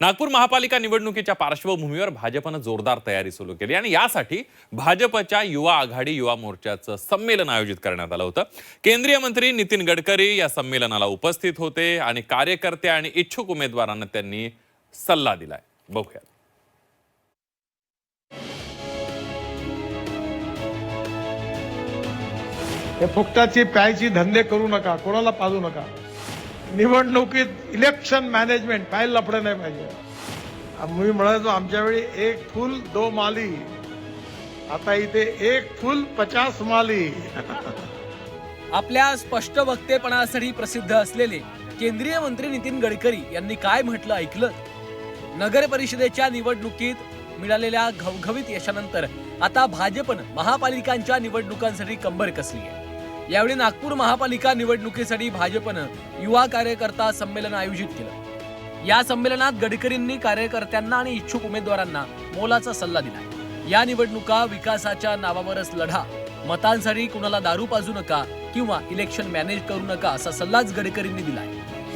नागपूर महापालिका निवडणुकीच्या पार्श्वभूमीवर भाजपनं जोरदार तयारी सुरू केली आणि यासाठी भाजपच्या युवा आघाडी युवा मोर्चाचं संमेलन आयोजित करण्यात आलं होतं। केंद्रीय मंत्री नितीन गडकरी या संमेलनाला उपस्थित होते आणि कार्यकर्ते आणि इच्छुक उमेदवारांना त्यांनी सल्ला दिलाय। बघूया। हे फुकटाची प्यायची धंदे करू नका, कोणाला पाजू नका। निवडणुकीत इलेक्शन मॅनेजमेंट फाईल लफडे नाही पाहिजे। मी म्हणायचो आमच्या वेळी एक फूल दो माली, आता इथे एक फूल 50 माली। आपल्या स्पष्ट वक्तेपणासाठी प्रसिद्ध असलेले केंद्रीय मंत्री नितीन गडकरी यांनी काय म्हटलं ऐकलं? नगर परिषदेच्या निवडणुकीत मिळालेल्या घवघवीत यशानंतर आता भाजपनं महापालिकांच्या निवडणुकांसाठी कंबर कसली आहे। यावेळी नागपूर महापालिका निवडणुकीसाठी भाजपनं युवा कार्यकर्ता संमेलन आयोजित केलं। या संमेलनात गडकरींनी कार्यकर्त्यांना आणि इच्छुक उमेदवारांना मोलाचा सल्ला दिला। या निवडणुका विकासाच्या नावावरच लढा, मतांसाठी कुणाला दारू पाजू नका किंवा इलेक्शन मॅनेज करू नका असा सल्लाच गडकरींनी दिलाय।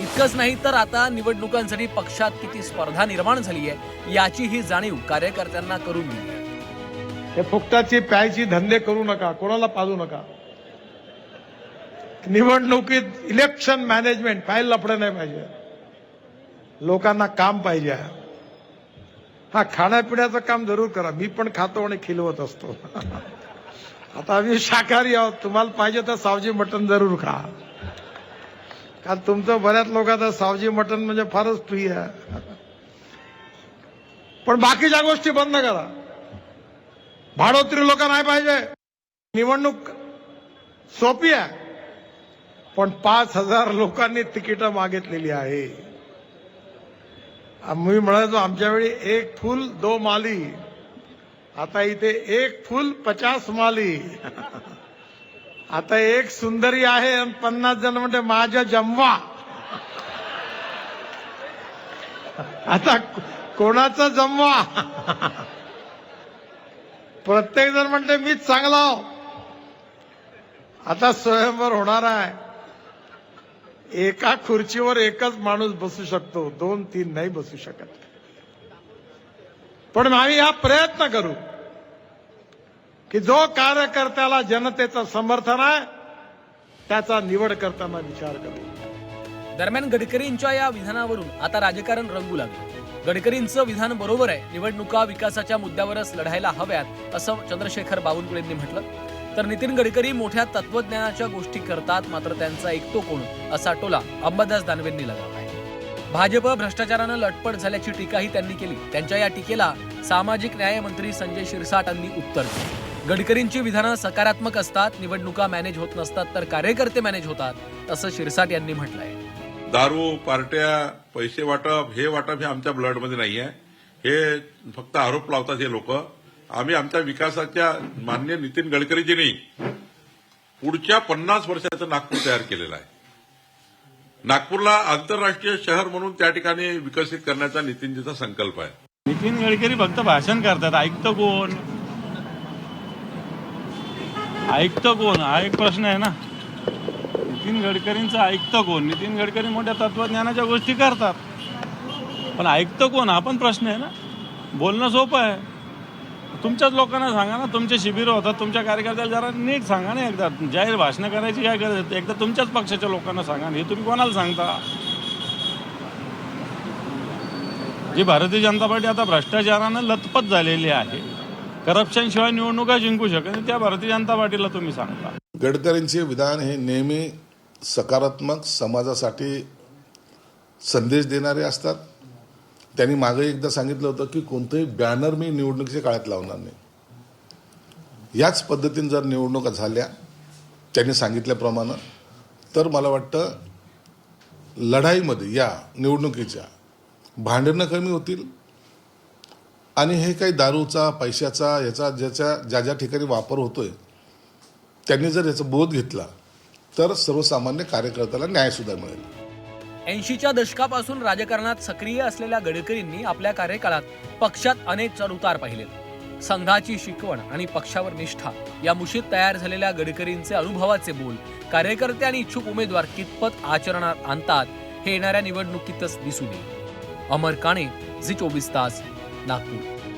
इतकंच नाही तर आता निवडणुकांसाठी पक्षात किती स्पर्धा निर्माण झाली आहे याची ही जाणीव कार्यकर्त्यांना करून दिली आहे। हे फुकटाची प्यायची धंदे करू नका, कोणाला पाजू नका। निवडणुकीत इलेक्शन मॅनेजमेंट फाईल लफडे नाही पाहिजे। लोकांना काम पाहिजे। हा, खाण्यापिण्याचं काम जरूर करा। मी पण खातो आणि खिलवत असतो। आता आम्ही शाकाहारी आहोत, तुम्हाला पाहिजे तर सावजी मटण जरूर खा, कारण तुमचं बऱ्याच लोकांचं सावजी मटण म्हणजे फारच प्रिय आहे। पण बाकीच्या गोष्टी बंद करा। भाडोत्री लोक नाही पाहिजे। निवडणूक सोपी आहे, पण 5000 लोकांनी तिकीट मागितलेली आहे। मी म्हणायचो आमच्या वेळी एक फूल दो माली, आता इथे एक फूल 50 माली। आता एक सुंदरी आहे आणि 50 जण म्हणते माझ्या जमवा। आता कोणाचा जमवा? प्रत्येक जण म्हणते मीच चांगला हो। आता स्वयंवर होणार आहे। एका खुर्चीवर एकच माणूस बसू शकतो, 2-3 नाही बसू शकत। पण आम्ही हा प्रयत्न करू की जो कार्यकर्त्याला जनतेचं समर्थन आहे त्याचा निवड करताना विचार करू। दरम्यान गडकरींच्या या विधानावरून आता राजकारण रंगू लागलं। गडकरींचं विधान बरोबर आहे, निवडणुका विकासाच्या मुद्द्यावरच लढायला हव्यात असं चंद्रशेखर बावनकुळेंनी म्हटलं। तर नितीन गडकरी मोठ्या तत्वज्ञानाच्या गोष्टी करतात, मात्र त्यांचा ऐकतो कोण असा टोला अंबादास दानवेंनी लगावलाय। भाजप भ्रष्टाचारानं लटपट झाल्याची टीकाही त्यांनी केली। त्यांच्या या टीकेला सामाजिक न्याय मंत्री संजय शिरसाटांनी उत्तर दिलं। गडकरींची विधानं सकारात्मक असतात, निवडणुका मॅनेज होत नसतात तर कार्यकर्ते मॅनेज होतात असं शिरसाट यांनी म्हटलंय। दारू, पार्ट्या, पैसे वाटप हे आमच्या ब्लडमध्ये नाही आहे। हे फक्त आरोप लावतात हे लोक। आम्ही आमच्या विकासाच्या माननीय नितीन गडकरीजींनी पुढच्या 50 वर्षाचं नागपूर तयार केलेलं आहे। नागपूरला आंतरराष्ट्रीय शहर म्हणून त्या ठिकाणी विकसित करण्याचा नितीनजीचा संकल्प आहे। नितीन गडकरी फक्त भाषण करतात, ऐकतं कोण? ऐकतं कोण हा एक प्रश्न आहे ना। नितीन गडकरींचं ऐकतं कोण? नितीन गडकरी मोठ्या तत्वज्ञानाच्या गोष्टी करतात, पण ऐकतं कोण हा पण प्रश्न आहे ना। बोलणं सोपं आहे, तुमच्याच लोकांना सांगा ना। तुमचे शिबिर होतात, तुमच्या कार्यकर्त्याला जरा नीट सांगा ना। एकदा जाहीर भाषणं करायची काय गरज? एकदा तुमच्याच पक्षाच्या लोकांना सांगा। हे तुम्ही कोणाला सांगता? जी भारतीय जनता पार्टी आता भ्रष्टाचारानं लथपथ झालेली आहे, करप्शन शिवाय निवडणुका जिंकू शकत, त्या भारतीय जनता पार्टीला तुम्ही सांगता। गडकरींचे विधान हे नेहमी सकारात्मक, समाजासाठी संदेश देणारे असतात। त्यांनी मागे एकदा सांगितलं होतं की कोणतंही बॅनर मी निवडणुकीच्या काळात लावणार नाही। याच पद्धतीने जर निवडणुका झाल्या त्यांनी सांगितल्याप्रमाणे, तर मला वाटतं लढाईमध्ये या निवडणुकीच्या भांडणं कमी होतील आणि हे काही दारूचा, पैशाचा, याचा ज्या ज्या ठिकाणी वापर होतोय त्यांनी जर याचा बोध घेतला तर सर्वसामान्य कार्यकर्त्याला न्याय सुद्धा मिळेल। 80च्या दशकापासून राजकारणात सक्रिय असलेल्या गडकरींनी आपल्या कार्यकाळात पक्षात अनेक चढउतार पाहिलेत। संघाची शिकवण आणि पक्षावर निष्ठा या मुशीत तयार झालेल्या गडकरींचे अनुभवाचे बोल कार्यकर्ते आणि इच्छुक उमेदवार कितपत आचरणात आणतात हे येणाऱ्या निवडणुकीतच दिसून येईल। अमर काणे, झी 24 तास, नागपूर.